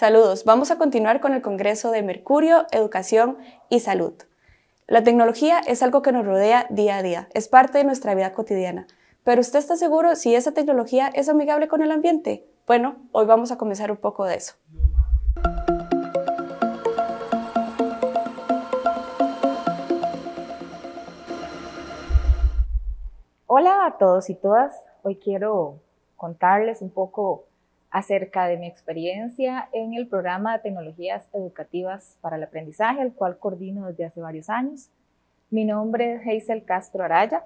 Saludos, vamos a continuar con el Congreso de Mercurio, Educación y Salud. La tecnología es algo que nos rodea día a día, es parte de nuestra vida cotidiana. Pero ¿usted está seguro si esa tecnología es amigable con el ambiente? Bueno, hoy vamos a comenzar un poco de eso. Hola a todos y todas, hoy quiero contarles un poco acerca de mi experiencia en el programa de tecnologías educativas para el aprendizaje, el cual coordino desde hace varios años. Mi nombre es Hazel Castro Araya,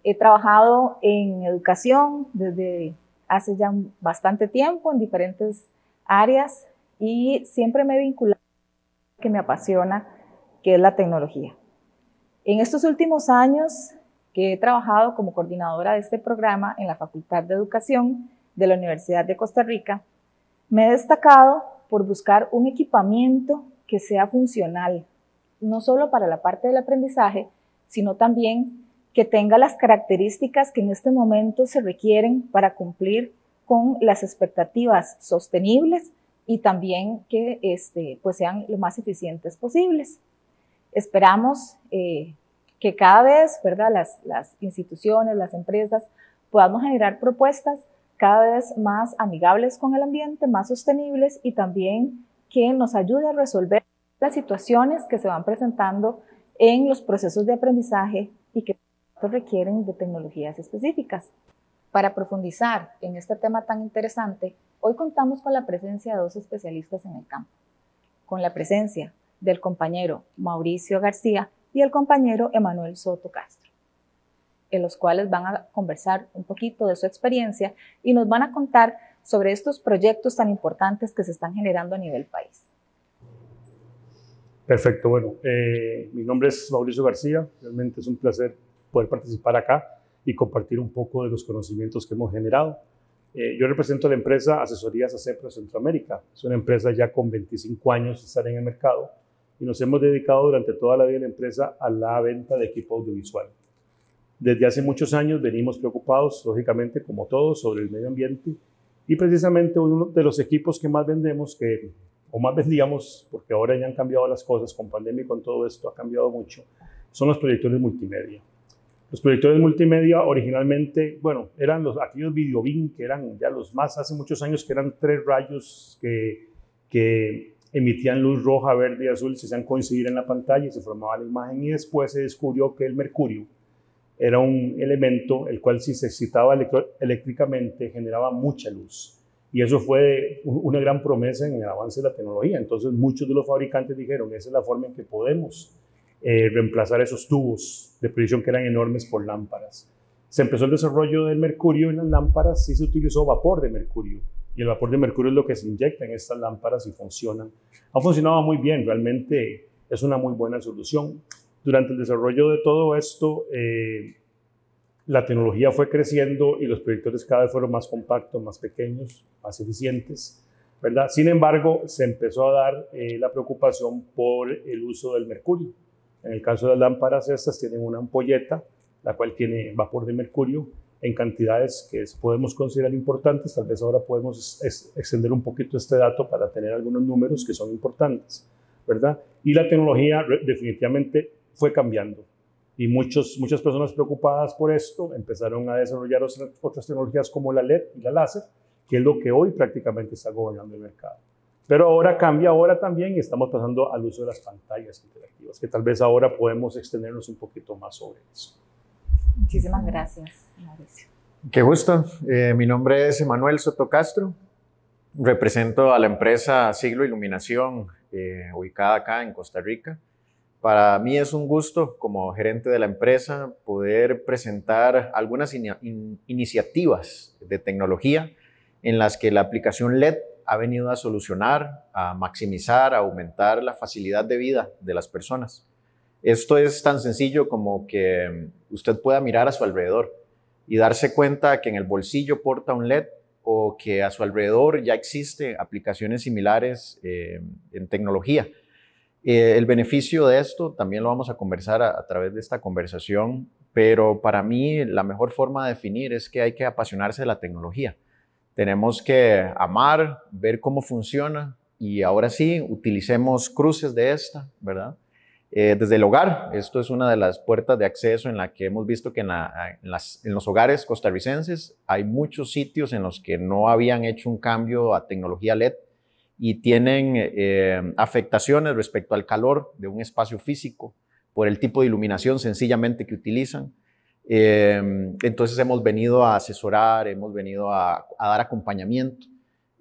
he trabajado en educación desde hace ya bastante tiempo en diferentes áreas y siempre me he vinculado a lo que me apasiona, que es la tecnología. En estos últimos años que he trabajado como coordinadora de este programa en la Facultad de Educación de la Universidad de Costa Rica, me he destacado por buscar un equipamiento que sea funcional, no solo para la parte del aprendizaje, sino también que tenga las características que en este momento se requieren para cumplir con las expectativas sostenibles y también que pues sean lo más eficientes posibles. Esperamos que cada vez, ¿verdad?, las instituciones, las empresas, podamos generar propuestas cada vez más amigables con el ambiente, más sostenibles y también que nos ayude a resolver las situaciones que se van presentando en los procesos de aprendizaje y que requieren de tecnologías específicas. Para profundizar en este tema tan interesante, hoy contamos con la presencia de dos especialistas en el campo, con la presencia del compañero Mauricio García y el compañero Emanuel Soto Castro, en los cuales van a conversar un poquito de su experiencia y nos van a contar sobre estos proyectos tan importantes que se están generando a nivel país. Perfecto, bueno, mi nombre es Mauricio García, realmente es un placer poder participar acá y compartir un poco de los conocimientos que hemos generado. Yo represento a la empresa Asesorías ACEPRA Centroamérica, es una empresa ya con 25 años de estar en el mercado y nos hemos dedicado durante toda la vida de la empresa a la venta de equipo audiovisual. Desde hace muchos años venimos preocupados, lógicamente, como todos, sobre el medio ambiente y precisamente uno de los equipos que más vendemos, o más vendíamos, porque ahora ya han cambiado las cosas, con pandemia y con todo esto ha cambiado mucho, son los proyectores multimedia. Los proyectores multimedia originalmente, bueno, eran aquellos videobeam que eran ya los más hace muchos años, que eran 3 rayos que emitían luz roja, verde y azul, se hacían coincidir en la pantalla y se formaba la imagen, y después se descubrió que el mercurio era un elemento el cual, si se excitaba eléctricamente, generaba mucha luz. Y eso fue una gran promesa en el avance de la tecnología. Entonces muchos de los fabricantes dijeron, esa es la forma en que podemos reemplazar esos tubos de proyección que eran enormes por lámparas. Se empezó el desarrollo del mercurio en las lámparas y se utilizó vapor de mercurio. Y el vapor de mercurio es lo que se inyecta en estas lámparas y funcionan. Ha funcionado muy bien, realmente es una muy buena solución. Durante el desarrollo de todo esto, la tecnología fue creciendo y los proyectores cada vez fueron más compactos, más pequeños, más eficientes, ¿verdad? Sin embargo, se empezó a dar la preocupación por el uso del mercurio. En el caso de las lámparas, estas tienen una ampolleta, la cual tiene vapor de mercurio en cantidades que podemos considerar importantes. Tal vez ahora podemos extender un poquito este dato para tener algunos números que son importantes, ¿verdad? Y la tecnología definitivamente fue cambiando. Y muchas personas preocupadas por esto empezaron a desarrollar otras tecnologías como la LED y la láser, que es lo que hoy prácticamente está gobernando el mercado. Pero ahora cambia, ahora también, y estamos pasando al uso de las pantallas interactivas, que tal vez ahora podemos extendernos un poquito más sobre eso. Muchísimas gracias, Mauricio. Qué gusto. Mi nombre es Emanuel Soto Castro. Represento a la empresa Siglo Iluminación, ubicada acá en Costa Rica. Para mí es un gusto, como gerente de la empresa, poder presentar algunas iniciativas de tecnología en las que la aplicación LED ha venido a solucionar, a maximizar, a aumentar la facilidad de vida de las personas. Esto es tan sencillo como que usted pueda mirar a su alrededor y darse cuenta que en el bolsillo porta un LED o que a su alrededor ya existen aplicaciones similares en tecnología. El beneficio de esto también lo vamos a conversar a través de esta conversación, pero para mí la mejor forma de definir es que hay que apasionarse de la tecnología. Tenemos que amar, ver cómo funciona y ahora sí, utilicemos cruces de esta, ¿verdad? Desde el hogar, esto es una de las puertas de acceso en la que hemos visto que en los hogares costarricenses hay muchos sitios en los que no habían hecho un cambio a tecnología LED y tienen afectaciones respecto al calor de un espacio físico por el tipo de iluminación sencillamente que utilizan. Entonces hemos venido a asesorar, hemos venido a dar acompañamiento.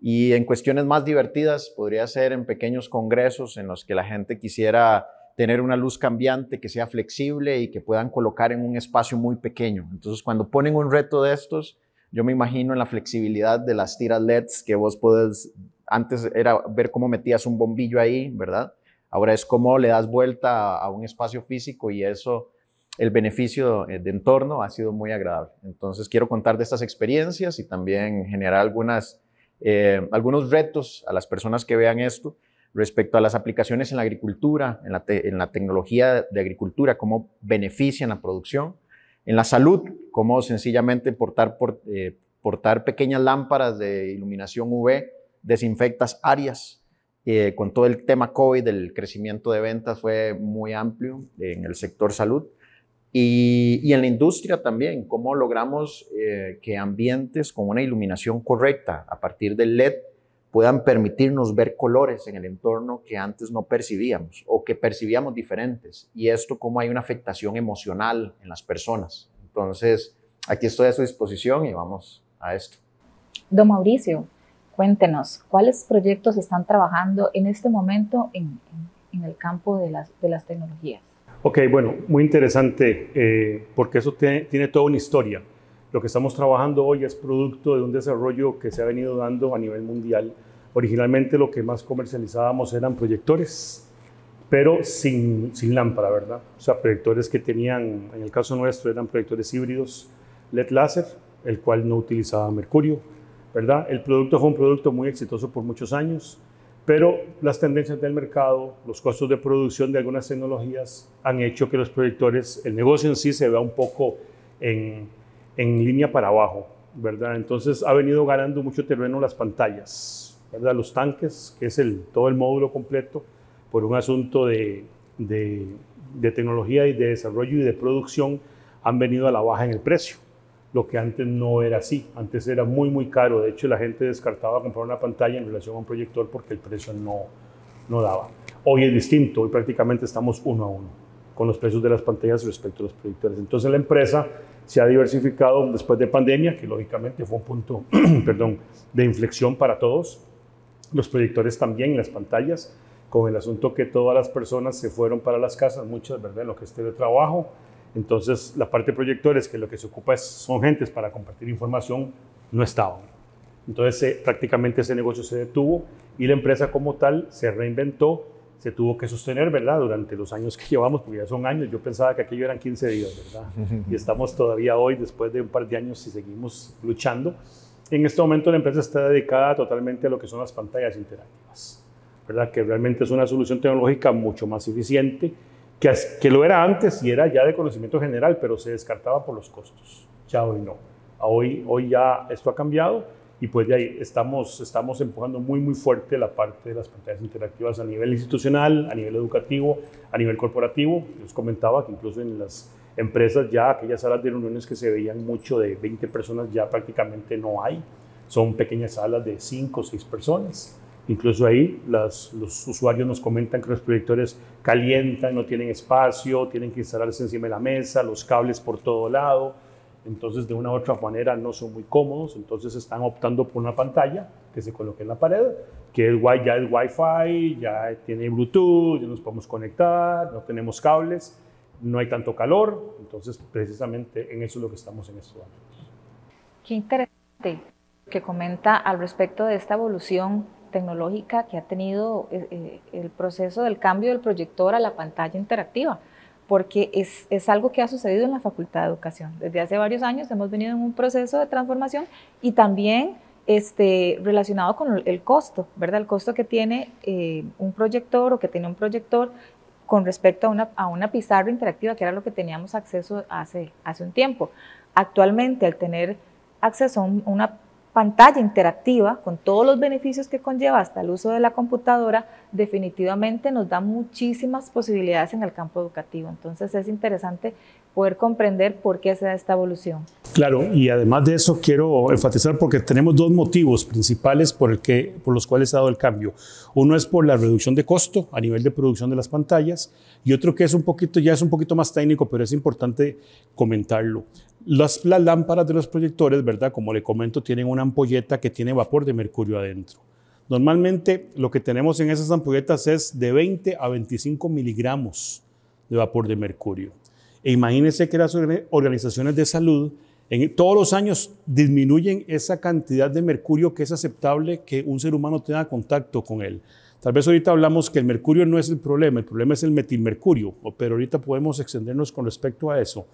Y en cuestiones más divertidas podría ser en pequeños congresos en los que la gente quisiera tener una luz cambiante que sea flexible y que puedan colocar en un espacio muy pequeño. Entonces, cuando ponen un reto de estos, yo me imagino en la flexibilidad de las tiras LEDs que vos podés, antes era ver cómo metías un bombillo ahí, ¿verdad? Ahora es cómo le das vuelta a un espacio físico y eso, el beneficio de entorno ha sido muy agradable. Entonces, quiero contar de estas experiencias y también generar algunos retos a las personas que vean esto respecto a las aplicaciones en la agricultura, en la tecnología de agricultura, cómo benefician la producción, en la salud, cómo sencillamente portar pequeñas lámparas de iluminación UV desinfectas áreas. Con todo el tema COVID, el crecimiento de ventas fue muy amplio en el sector salud. Y en la industria también, cómo logramos que ambientes con una iluminación correcta a partir del LED puedan permitirnos ver colores en el entorno que antes no percibíamos o que percibíamos diferentes. Y esto cómo hay una afectación emocional en las personas. Entonces, aquí estoy a su disposición y vamos a esto. Don Mauricio, cuéntenos, ¿cuáles proyectos están trabajando en este momento en el campo de las tecnologías? Ok, bueno, muy interesante porque eso tiene toda una historia. Lo que estamos trabajando hoy es producto de un desarrollo que se ha venido dando a nivel mundial. Originalmente lo que más comercializábamos eran proyectores, pero sin lámpara, ¿verdad? O sea, proyectores que tenían, en el caso nuestro, eran proyectores híbridos LED láser, el cual no utilizaba mercurio, ¿verdad? El producto fue un producto muy exitoso por muchos años, pero las tendencias del mercado, los costos de producción de algunas tecnologías han hecho que los proyectores, el negocio en sí se vea un poco en línea para abajo, ¿verdad? Entonces ha venido ganando mucho terreno las pantallas, ¿verdad? Los tanques, que es todo el módulo completo, por un asunto de tecnología y de desarrollo y de producción, han venido a la baja en el precio, lo que antes no era así. Antes era muy, muy caro. De hecho, la gente descartaba comprar una pantalla en relación a un proyector porque el precio no daba. Hoy es distinto. Hoy prácticamente estamos uno a uno con los precios de las pantallas respecto a los proyectores. Entonces, la empresa se ha diversificado después de pandemia, que lógicamente fue un punto de inflexión para todos. Los proyectores también, las pantallas, con el asunto que todas las personas se fueron para las casas, muchas, ¿verdad?, en lo que es teletrabajo. Entonces, la parte de proyectores, que lo que se ocupa son gentes para compartir información, no estaban. Entonces, prácticamente ese negocio se detuvo y la empresa como tal se reinventó, se tuvo que sostener, ¿verdad?, durante los años que llevamos, porque ya son años. Yo pensaba que aquello eran 15 días, ¿verdad? Y estamos todavía hoy, después de un par de años, y seguimos luchando. En este momento la empresa está dedicada totalmente a lo que son las pantallas interactivas, ¿verdad?, que realmente es una solución tecnológica mucho más eficiente, que lo era antes y era ya de conocimiento general, pero se descartaba por los costos. Ya hoy no. Hoy ya esto ha cambiado y pues de ahí estamos empujando muy, muy fuerte la parte de las pantallas interactivas a nivel institucional, a nivel educativo, a nivel corporativo. Les comentaba que incluso en las empresas ya aquellas salas de reuniones que se veían mucho de 20 personas ya prácticamente no hay. Son pequeñas salas de 5 o 6 personas. Incluso ahí los usuarios nos comentan que los proyectores calientan, no tienen espacio, tienen que instalarse encima de la mesa, los cables por todo lado. Entonces, de una u otra manera no son muy cómodos. Entonces, están optando por una pantalla que se coloque en la pared, que ya es Wi-Fi, ya tiene Bluetooth, ya nos podemos conectar, no tenemos cables, no hay tanto calor. Entonces, precisamente en eso es lo que estamos en estos momentos. Qué interesante que comenta al respecto de esta evolución tecnológica que ha tenido el proceso del cambio del proyector a la pantalla interactiva, porque es algo que ha sucedido en la Facultad de Educación. Desde hace varios años hemos venido en un proceso de transformación y también relacionado con el costo, ¿verdad? El costo que tiene un proyector o que tiene un proyector con respecto a una pizarra interactiva, que era lo que teníamos acceso hace un tiempo. Actualmente, al tener acceso a una pantalla interactiva, con todos los beneficios que conlleva hasta el uso de la computadora, definitivamente nos da muchísimas posibilidades en el campo educativo. Entonces es interesante poder comprender por qué se da esta evolución. Claro, y además de eso quiero enfatizar porque tenemos dos motivos principales por los cuales se ha dado el cambio. Uno es por la reducción de costo a nivel de producción de las pantallas y otro que es un poquito más técnico, pero es importante comentarlo. Las lámparas de los proyectores, ¿verdad? Como le comento, tienen una ampolleta que tiene vapor de mercurio adentro. Normalmente lo que tenemos en esas ampolletas es de 20 a 25 miligramos de vapor de mercurio. E imagínense que las organizaciones de salud todos los años disminuyen esa cantidad de mercurio que es aceptable que un ser humano tenga contacto con él. Tal vez ahorita hablamos que el mercurio no es el problema es el metilmercurio, pero ahorita podemos extendernos con respecto a eso.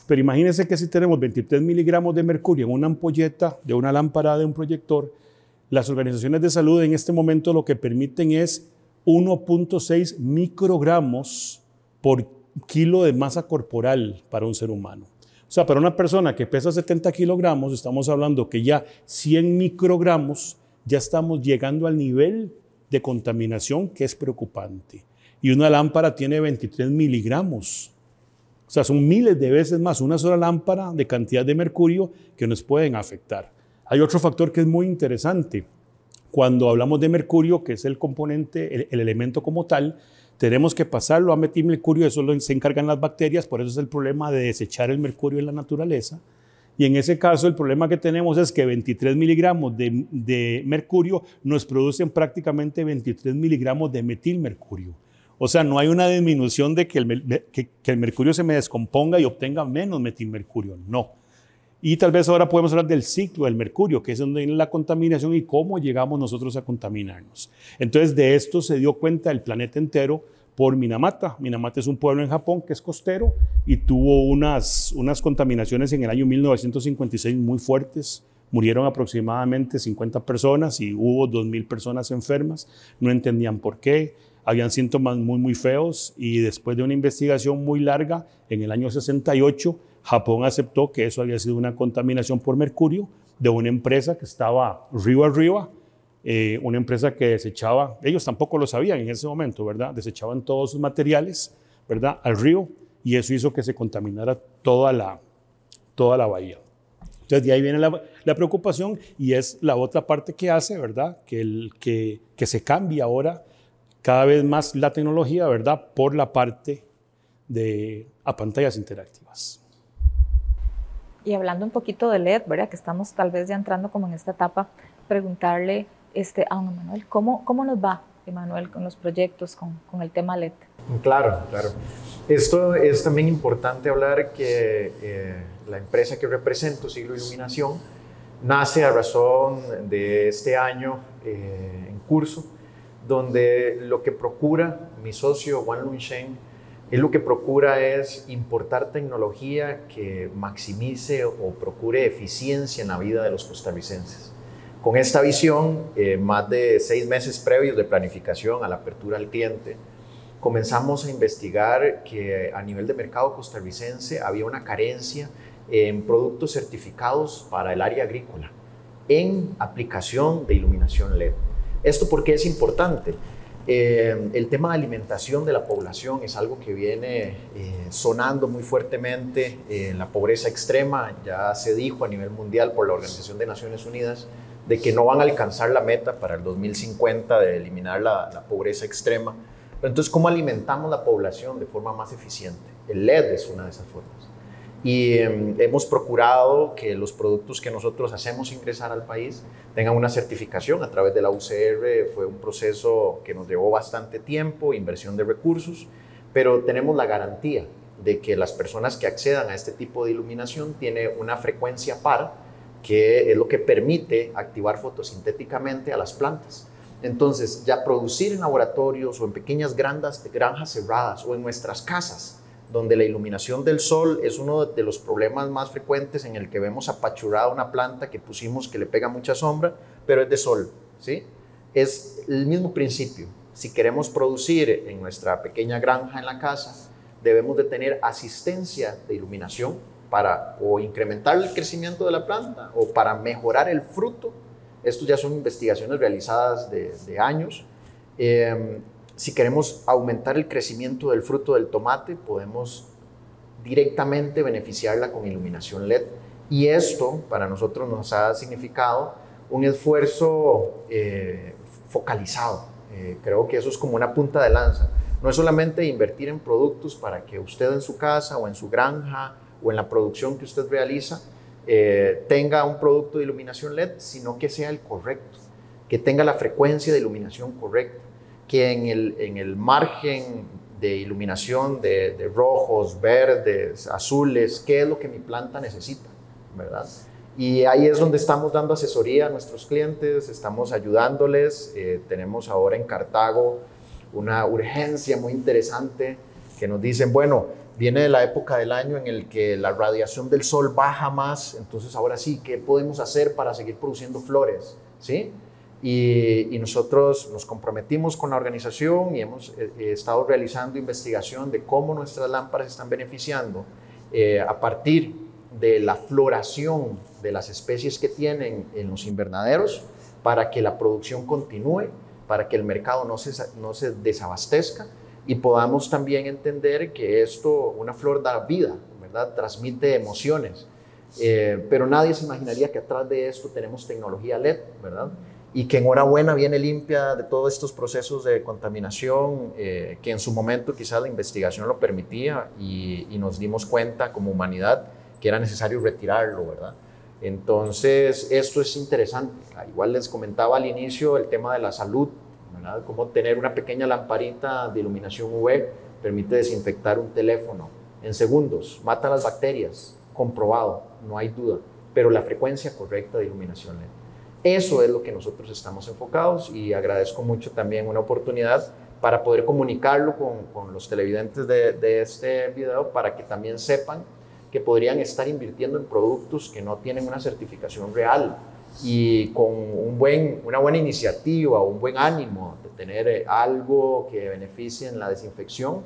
Pero imagínense que si tenemos 23 miligramos de mercurio en una ampolleta de una lámpara de un proyector, las organizaciones de salud en este momento lo que permiten es 1.6 microgramos por kilo de masa corporal para un ser humano. O sea, para una persona que pesa 70 kilogramos, estamos hablando que ya 100 microgramos, ya estamos llegando al nivel de contaminación que es preocupante. Y una lámpara tiene 23 miligramos. O sea, son miles de veces más una sola lámpara de cantidad de mercurio que nos pueden afectar. Hay otro factor que es muy interesante. Cuando hablamos de mercurio, que es el componente, el elemento como tal, tenemos que pasarlo a metilmercurio, eso se encargan las bacterias, por eso es el problema de desechar el mercurio en la naturaleza. Y en ese caso el problema que tenemos es que 23 miligramos de mercurio nos producen prácticamente 23 miligramos de metilmercurio. O sea, no hay una disminución de que el mercurio se me descomponga y obtenga menos metilmercurio, no. Y tal vez ahora podemos hablar del ciclo del mercurio, que es donde viene la contaminación y cómo llegamos nosotros a contaminarnos. Entonces, de esto se dio cuenta el planeta entero por Minamata. Minamata es un pueblo en Japón que es costero y tuvo unas contaminaciones en el año 1956 muy fuertes. Murieron aproximadamente 50 personas y hubo 2.000 personas enfermas. No entendían por qué. Habían síntomas muy feos y después de una investigación muy larga, en el año 68, Japón aceptó que eso había sido una contaminación por mercurio de una empresa que estaba río arriba, una empresa que desechaba, ellos tampoco lo sabían en ese momento, ¿verdad? Desechaban todos sus materiales, ¿verdad? Al río y eso hizo que se contaminara toda la bahía. Entonces de ahí viene la preocupación y es la otra parte que hace, ¿verdad? Que se cambia ahora cada vez más la tecnología, ¿verdad? Por la parte a pantallas interactivas. Y hablando un poquito de LED, ¿verdad? Que estamos tal vez ya entrando como en esta etapa, preguntarle a don Emanuel, ¿cómo nos va, Emanuel, con los proyectos, con el tema LED? Claro. Esto es también importante hablar que la empresa que represento, Siglo Iluminación, nace a razón de este año en curso, donde lo que procura mi socio Juan Lunchen, él lo que procura es importar tecnología que maximice o procure eficiencia en la vida de los costarricenses. Con esta visión, más de 6 meses previos de planificación a la apertura al cliente, comenzamos a investigar que a nivel de mercado costarricense había una carencia en productos certificados para el área agrícola, en aplicación de iluminación LED. ¿Esto por qué es importante? El tema de alimentación de la población es algo que viene sonando muy fuertemente en la pobreza extrema. Ya se dijo a nivel mundial por la Organización de Naciones Unidas de que no van a alcanzar la meta para el 2050 de eliminar la pobreza extrema. Pero entonces, ¿cómo alimentamos la población de forma más eficiente? El LED es una de esas formas. Y hemos procurado que los productos que nosotros hacemos ingresar al país tengan una certificación a través de la UCR. Fue un proceso que nos llevó bastante tiempo, inversión de recursos, pero tenemos la garantía de que las personas que accedan a este tipo de iluminación tienen una frecuencia par, que es lo que permite activar fotosintéticamente a las plantas. Entonces, ya producir en laboratorios o en pequeñas granjas cerradas o en nuestras casas, donde la iluminación del sol es uno de los problemas más frecuentes en el que vemos apachurrada una planta que pusimos que le pega mucha sombra, pero es de sol, ¿sí? Es el mismo principio. Si queremos producir en nuestra pequeña granja en la casa, debemos de tener asistencia de iluminación para o incrementar el crecimiento de la planta o para mejorar el fruto. Estos ya son investigaciones realizadas de años. Si queremos aumentar el crecimiento del fruto del tomate, podemos directamente beneficiarla con iluminación LED. Y esto para nosotros nos ha significado un esfuerzo focalizado. Creo que eso es como una punta de lanza. No es solamente invertir en productos para que usted en su casa o en su granja o en la producción que usted realiza tenga un producto de iluminación LED, sino que sea el correcto, que tenga la frecuencia de iluminación correcta, que en el margen de iluminación de rojos, verdes, azules, qué es lo que mi planta necesita, ¿verdad? Y ahí es donde estamos dando asesoría a nuestros clientes, estamos ayudándoles. Tenemos ahora en Cartago una urgencia muy interesante que nos dicen, bueno, viene la época del año en el que la radiación del sol baja más, entonces ahora sí, ¿qué podemos hacer para seguir produciendo flores? ¿Sí? Y nosotros nos comprometimos con la organización y hemos estado realizando investigación de cómo nuestras lámparas están beneficiando a partir de la floración de las especies que tienen en los invernaderos para que la producción continúe, para que el mercado no se desabastezca y podamos también entender que esto, una flor da vida, ¿verdad? Transmite emociones, pero nadie se imaginaría que atrás de esto tenemos tecnología LED, ¿verdad? Y que enhorabuena viene limpia de todos estos procesos de contaminación que en su momento quizás la investigación lo permitía y nos dimos cuenta como humanidad que era necesario retirarlo, ¿verdad? Entonces, esto es interesante. Igual les comentaba al inicio el tema de la salud, ¿verdad? Cómo tener una pequeña lamparita de iluminación UV permite desinfectar un teléfono en segundos, mata las bacterias, comprobado, no hay duda, pero la frecuencia correcta de iluminación LED. Eso es lo que nosotros estamos enfocados y agradezco mucho también una oportunidad para poder comunicarlo con los televidentes de este video para que también sepan que podrían estar invirtiendo en productos que no tienen una certificación real y con una buena iniciativa, un buen ánimo de tener algo que beneficie en la desinfección,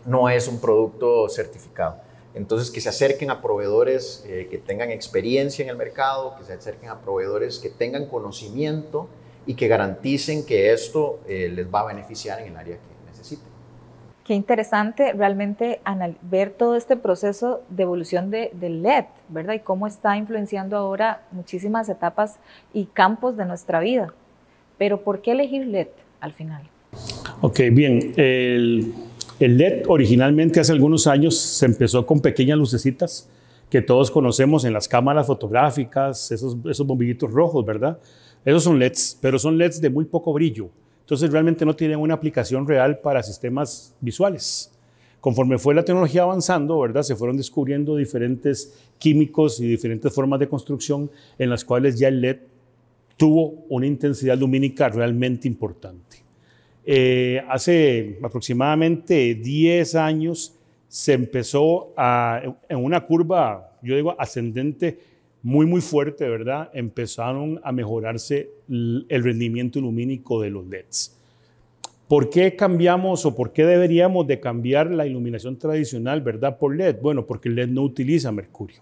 no es un producto certificado. Entonces, que se acerquen a proveedores que tengan experiencia en el mercado, que se acerquen a proveedores que tengan conocimiento y que garanticen que esto les va a beneficiar en el área que necesiten. Qué interesante realmente ver todo este proceso de evolución del LED, ¿verdad? Y cómo está influenciando ahora muchísimas etapas y campos de nuestra vida. Pero ¿por qué elegir LED al final? Ok, bien. El LED originalmente hace algunos años se empezó con pequeñas lucecitas que todos conocemos en las cámaras fotográficas, esos bombillitos rojos, ¿verdad? Esos son LEDs, pero son LEDs de muy poco brillo. Entonces realmente no tienen una aplicación real para sistemas visuales. Conforme fue la tecnología avanzando, ¿verdad? Se fueron descubriendo diferentes químicos y diferentes formas de construcción en las cuales ya el LED tuvo una intensidad lumínica realmente importante. Hace aproximadamente 10 años se empezó en una curva, yo digo ascendente, muy fuerte, ¿verdad? Empezaron a mejorarse el rendimiento lumínico de los LEDs. ¿Por qué cambiamos o por qué deberíamos de cambiar la iluminación tradicional, ¿verdad? Por LED. Bueno, porque el LED no utiliza mercurio.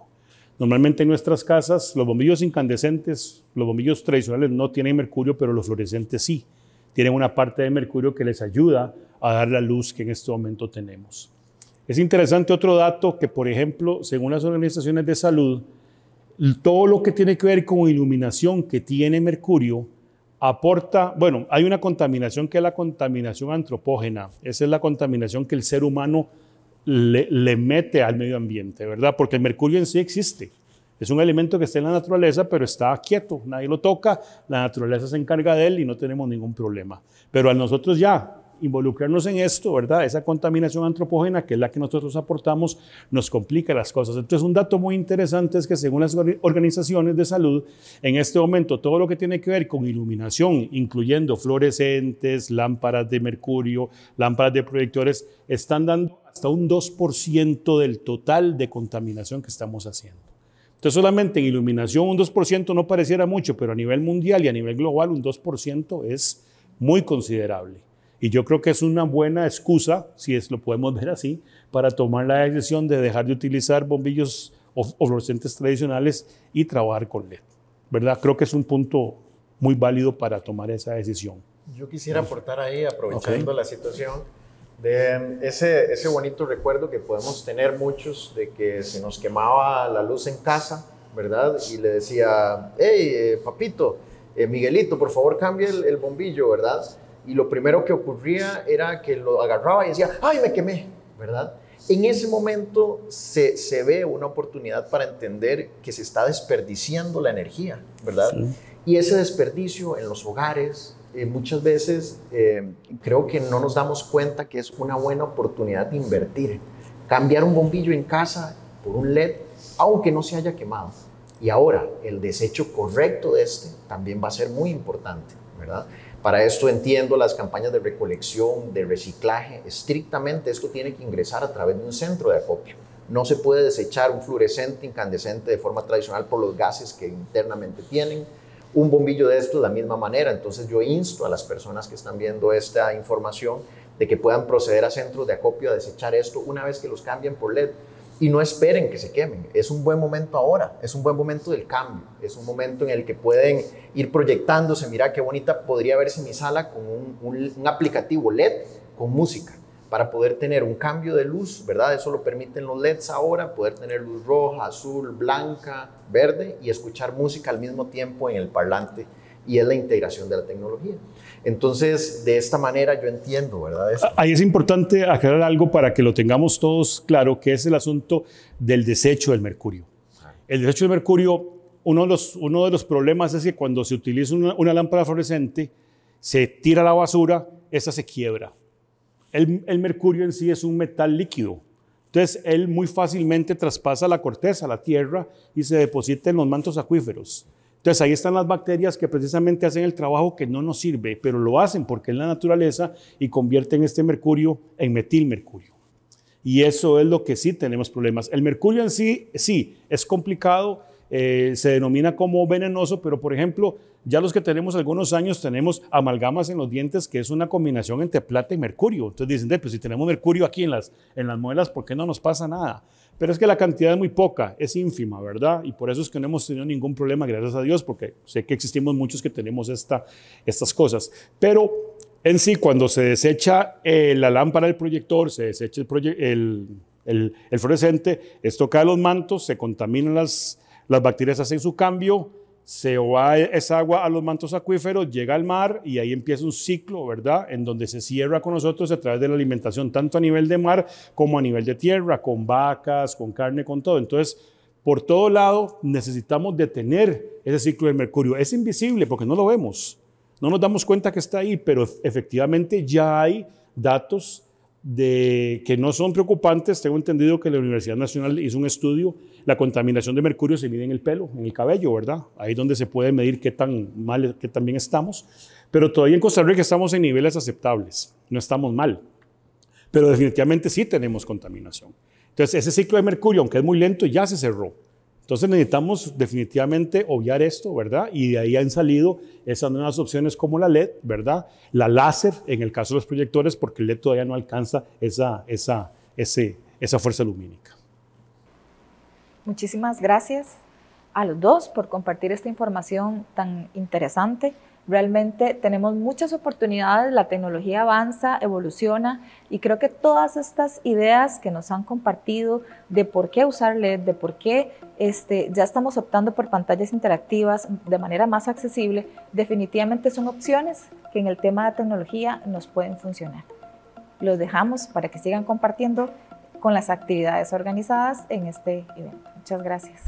Normalmente en nuestras casas los bombillos incandescentes, los bombillos tradicionales no tienen mercurio, pero los fluorescentes sí. Tienen una parte de mercurio que les ayuda a dar la luz que en este momento tenemos. Es interesante otro dato que, por ejemplo, según las organizaciones de salud, todo lo que tiene que ver con iluminación que tiene mercurio aporta, bueno, hay una contaminación que es la contaminación antropógena. Esa es la contaminación que el ser humano le mete al medio ambiente, ¿verdad? Porque el mercurio en sí existe. Es un elemento que está en la naturaleza, pero está quieto, nadie lo toca, la naturaleza se encarga de él y no tenemos ningún problema. Pero al nosotros ya involucrarnos en esto, ¿verdad? Esa contaminación antropógena, que es la que nosotros aportamos, nos complica las cosas. Entonces, un dato muy interesante es que según las organizaciones de salud, en este momento todo lo que tiene que ver con iluminación, incluyendo fluorescentes, lámparas de mercurio, lámparas de proyectores, están dando hasta un 2% del total de contaminación que estamos haciendo. Entonces, solamente en iluminación un 2% no pareciera mucho, pero a nivel mundial y a nivel global un 2% es muy considerable. Y yo creo que es una buena excusa, si lo podemos ver así, para tomar la decisión de dejar de utilizar bombillos o fluorescentes tradicionales y trabajar con LED, ¿verdad? Creo que es un punto muy válido para tomar esa decisión. Yo quisiera aportar ahí, aprovechando la situación, de ese bonito recuerdo que podemos tener muchos de que se nos quemaba la luz en casa, ¿verdad? Y le decía, hey, papito, Miguelito, por favor cambie el bombillo, ¿verdad? Y lo primero que ocurría era que lo agarraba y decía, ¡ay, me quemé! ¿Verdad? En ese momento se ve una oportunidad para entender que se está desperdiciando la energía, ¿verdad? Sí. Y ese desperdicio en los hogares, muchas veces creo que no nos damos cuenta que es una buena oportunidad de invertir. Cambiar un bombillo en casa por un LED, aunque no se haya quemado. Y ahora, el desecho correcto de este también va a ser muy importante, ¿verdad? Para esto entiendo las campañas de recolección, de reciclaje. Estrictamente esto tiene que ingresar a través de un centro de acopio. No se puede desechar un fluorescente incandescente de forma tradicional por los gases que internamente tienen. Un bombillo de esto de la misma manera. Entonces yo insto a las personas que están viendo esta información de que puedan proceder a centros de acopio a desechar esto una vez que los cambien por LED. Y no esperen que se quemen. Es un buen momento ahora, es un buen momento del cambio, es un momento en el que pueden ir proyectándose. Mira qué bonita podría verse mi sala con un aplicativo LED con música para poder tener un cambio de luz, ¿verdad? Eso lo permiten los LEDs ahora, poder tener luz roja, azul, blanca, verde y escuchar música al mismo tiempo en el parlante, y es la integración de la tecnología. Entonces, de esta manera yo entiendo, ¿verdad? Esto. Ahí es importante aclarar algo para que lo tengamos todos claro, que es el asunto del desecho del mercurio. El desecho del mercurio, uno de los problemas es que cuando se utiliza una lámpara fluorescente, se tira a la basura, esa se quiebra. El mercurio en sí es un metal líquido. Entonces, él muy fácilmente traspasa la corteza, la tierra, y se deposita en los mantos acuíferos. Entonces, ahí están las bacterias que precisamente hacen el trabajo que no nos sirve, pero lo hacen porque es la naturaleza y convierten este mercurio en metilmercurio. Y eso es lo que sí tenemos problemas. El mercurio en sí es complicado, se denomina como venenoso, pero por ejemplo, ya los que tenemos algunos años tenemos amalgamas en los dientes, que es una combinación entre plata y mercurio. Entonces dicen, pues si tenemos mercurio aquí en las muelas, ¿por qué no nos pasa nada? Pero es que la cantidad es muy poca, es ínfima, ¿verdad? Y por eso es que no hemos tenido ningún problema, gracias a Dios, porque sé que existimos muchos que tenemos estas cosas. Pero en sí, cuando se desecha la lámpara del proyector, se desecha el fluorescente, esto cae a los mantos, se contaminan las bacterias, hacen su cambio, se va esa agua a los mantos acuíferos, llega al mar y ahí empieza un ciclo, ¿verdad? En donde se cierra con nosotros a través de la alimentación, tanto a nivel de mar como a nivel de tierra, con vacas, con carne, con todo. Entonces, por todo lado necesitamos detener ese ciclo del mercurio. Es invisible porque no lo vemos, no nos damos cuenta que está ahí, pero efectivamente ya hay datos que no son preocupantes. Tengo entendido que la Universidad Nacional hizo un estudio. La contaminación de mercurio se mide en el pelo, en el cabello, ¿verdad? Ahí es donde se puede medir qué tan mal, qué tan bien estamos. Pero todavía en Costa Rica estamos en niveles aceptables, no estamos mal. Pero definitivamente sí tenemos contaminación. Entonces ese ciclo de mercurio, aunque es muy lento, ya se cerró. Entonces necesitamos definitivamente obviar esto, ¿verdad? Y de ahí han salido esas nuevas opciones como la LED, ¿verdad? La láser, en el caso de los proyectores, porque el LED todavía no alcanza esa fuerza lumínica. Muchísimas gracias a los dos por compartir esta información tan interesante. Realmente tenemos muchas oportunidades, la tecnología avanza, evoluciona y creo que todas estas ideas que nos han compartido de por qué usar LED, de por qué ya estamos optando por pantallas interactivas de manera más accesible, definitivamente son opciones que en el tema de tecnología nos pueden funcionar. Los dejamos para que sigan compartiendo con las actividades organizadas en este evento. Muchas gracias.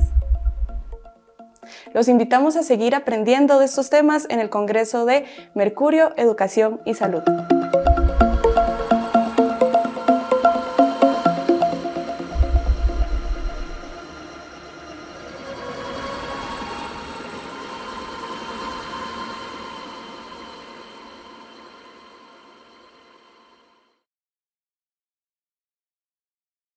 Los invitamos a seguir aprendiendo de estos temas en el Congreso de Mercurio, Educación y Salud.